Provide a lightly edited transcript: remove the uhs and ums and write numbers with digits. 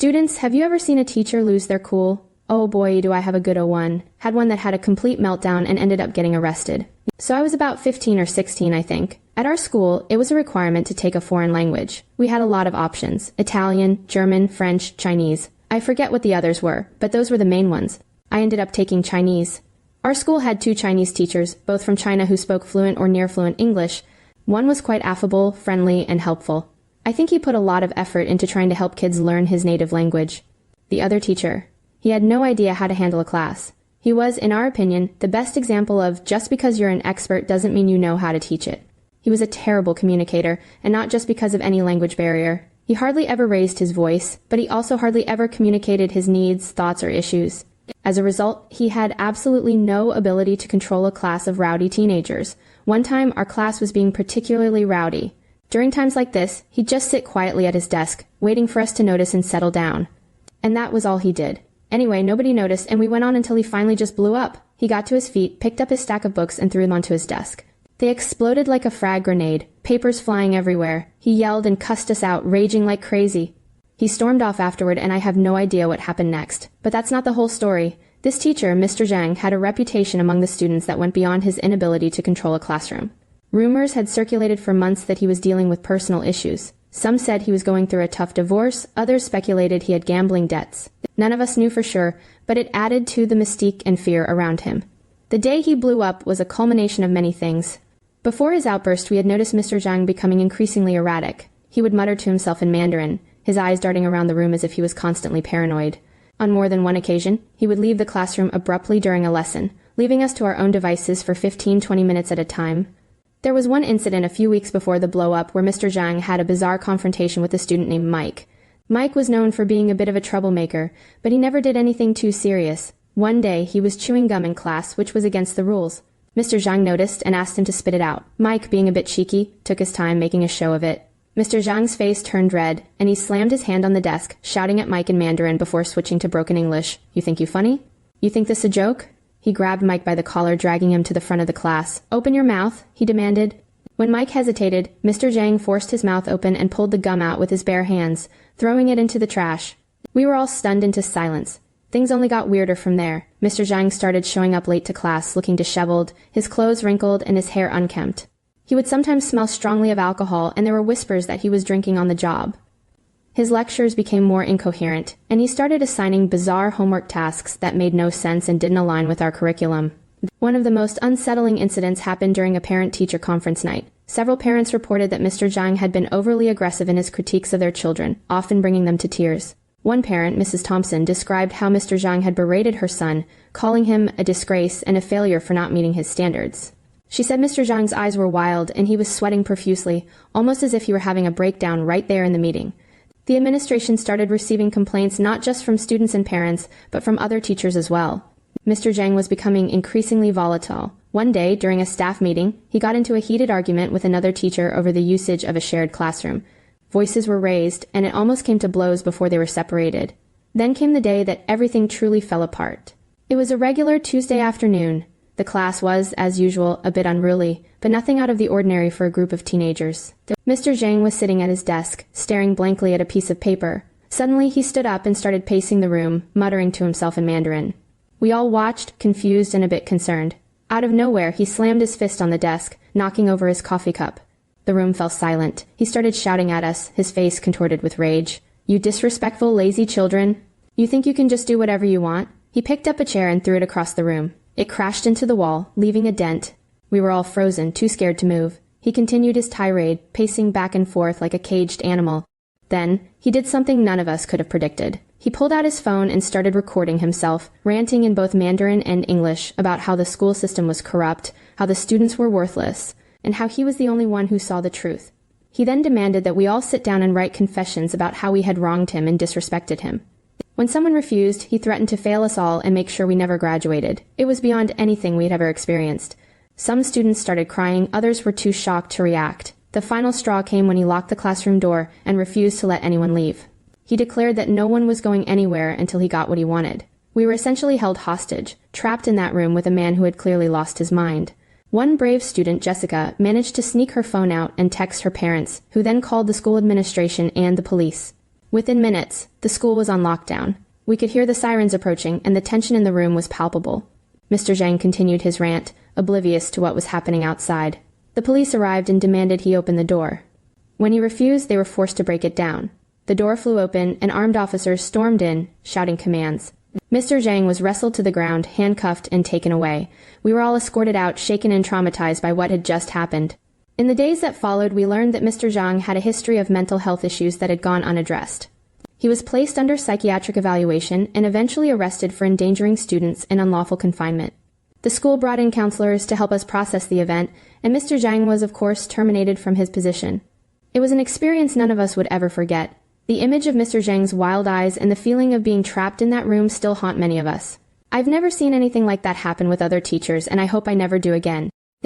Students, have you ever seen a teacher lose their cool? Oh boy, do I have a good one. Had one that had a complete meltdown and ended up getting arrested. So I was about 15 or 16, I think. At our school, it was a requirement to take a foreign language. We had a lot of options: Italian, German, French, Chinese. I forget what the others were, but those were the main ones. I ended up taking Chinese. Our school had 2 Chinese teachers, both from China, who spoke fluent or near fluent English. One was quite affable, friendly, and helpful. I think he put a lot of effort into trying to help kids learn his native language. The other teacher, he had no idea how to handle a class. He was, in our opinion, the best example of just because you're an expert doesn't mean you know how to teach it. He was a terrible communicator, and not just because of any language barrier. He hardly ever raised his voice, but he also hardly ever communicated his needs, thoughts, or issues. As a result, he had absolutely no ability to control a class of rowdy teenagers. One time, our class was being particularly rowdy. During times like this, he'd just sit quietly at his desk, waiting for us to notice and settle down. And that was all he did. Anyway, nobody noticed, and we went on until he finally just blew up. He got to his feet, picked up his stack of books, and threw them onto his desk. They exploded like a frag grenade, papers flying everywhere. He yelled and cussed us out, raging like crazy. He stormed off afterward, and I have no idea what happened next. But that's not the whole story. This teacher, Mr. Jang, had a reputation among the students that went beyond his inability to control a classroom. Rumors had circulated for months that he was dealing with personal issues. Some said he was going through a tough divorce, others speculated he had gambling debts. None of us knew for sure, but it added to the mystique and fear around him. The day he blew up was a culmination of many things. Before his outburst, we had noticed Mr. Jang becoming increasingly erratic. He would mutter to himself in Mandarin, his eyes darting around the room as if he was constantly paranoid. On more than one occasion, he would leave the classroom abruptly during a lesson, leaving us to our own devices for 15-20 minutes at a time. There was one incident a few weeks before the blow-up where Mr. Jang had a bizarre confrontation with a student named Mike. Mike was known for being a bit of a troublemaker, but he never did anything too serious. One day, he was chewing gum in class, which was against the rules. Mr. Jang noticed and asked him to spit it out. Mike, being a bit cheeky, took his time making a show of it. Mr. Zhang's face turned red, and he slammed his hand on the desk, shouting at Mike in Mandarin before switching to broken English. "You think you funny? You think this a joke?" He grabbed Mike by the collar, dragging him to the front of the class. "Open your mouth," he demanded. When Mike hesitated, Mr. Jang forced his mouth open and pulled the gum out with his bare hands, throwing it into the trash. We were all stunned into silence. Things only got weirder from there. Mr. Jang started showing up late to class, looking disheveled, his clothes wrinkled and his hair unkempt. He would sometimes smell strongly of alcohol, and there were whispers that he was drinking on the job. His lectures became more incoherent, and he started assigning bizarre homework tasks that made no sense and didn't align with our curriculum. One of the most unsettling incidents happened during a parent-teacher conference night. Several parents reported that Mr. Jang had been overly aggressive in his critiques of their children, often bringing them to tears. One parent, Mrs. Thompson, described how Mr. Jang had berated her son, calling him a disgrace and a failure for not meeting his standards. She said Mr. Zhang's eyes were wild and he was sweating profusely, almost as if he were having a breakdown right there in the meeting. The administration started receiving complaints not just from students and parents, but from other teachers as well. Mr. Jang was becoming increasingly volatile. One day, during a staff meeting, he got into a heated argument with another teacher over the usage of a shared classroom. Voices were raised, and it almost came to blows before they were separated. Then came the day that everything truly fell apart. It was a regular Tuesday afternoon. The class was, as usual, a bit unruly, but nothing out of the ordinary for a group of teenagers. Mr. Jang was sitting at his desk, staring blankly at a piece of paper. Suddenly he stood up and started pacing the room, muttering to himself in Mandarin. We all watched, confused and a bit concerned. Out of nowhere, he slammed his fist on the desk, knocking over his coffee cup. The room fell silent. He started shouting at us, his face contorted with rage. "You disrespectful, lazy children! You think you can just do whatever you want?" He picked up a chair and threw it across the room. It crashed into the wall, leaving a dent. We were all frozen, too scared to move. He continued his tirade, pacing back and forth like a caged animal. Then, he did something none of us could have predicted. He pulled out his phone and started recording himself, ranting in both Mandarin and English about how the school system was corrupt, how the students were worthless, and how he was the only one who saw the truth. He then demanded that we all sit down and write confessions about how we had wronged him and disrespected him. When someone refused, he threatened to fail us all and make sure we never graduated. It was beyond anything we had ever experienced. Some students started crying, others were too shocked to react. The final straw came when he locked the classroom door and refused to let anyone leave. He declared that no one was going anywhere until he got what he wanted. We were essentially held hostage, trapped in that room with a man who had clearly lost his mind. One brave student, Jessica, managed to sneak her phone out and text her parents, who then called the school administration and the police. Within minutes, the school was on lockdown. We could hear the sirens approaching, and the tension in the room was palpable. Mr. Jang continued his rant, oblivious to what was happening outside. The police arrived and demanded he open the door. When he refused, they were forced to break it down. The door flew open, and armed officers stormed in, shouting commands. Mr. Jang was wrestled to the ground, handcuffed, and taken away. We were all escorted out, shaken and traumatized by what had just happened. In the days that followed, we learned that Mr. Jang had a history of mental health issues that had gone unaddressed. He was placed under psychiatric evaluation and eventually arrested for endangering students in unlawful confinement. The school brought in counselors to help us process the event, and Mr. Jang was, of course, terminated from his position. It was an experience none of us would ever forget. The image of Mr. Jang's wild eyes and the feeling of being trapped in that room still haunt many of us. I've never seen anything like that happen with other teachers, and I hope I never do again.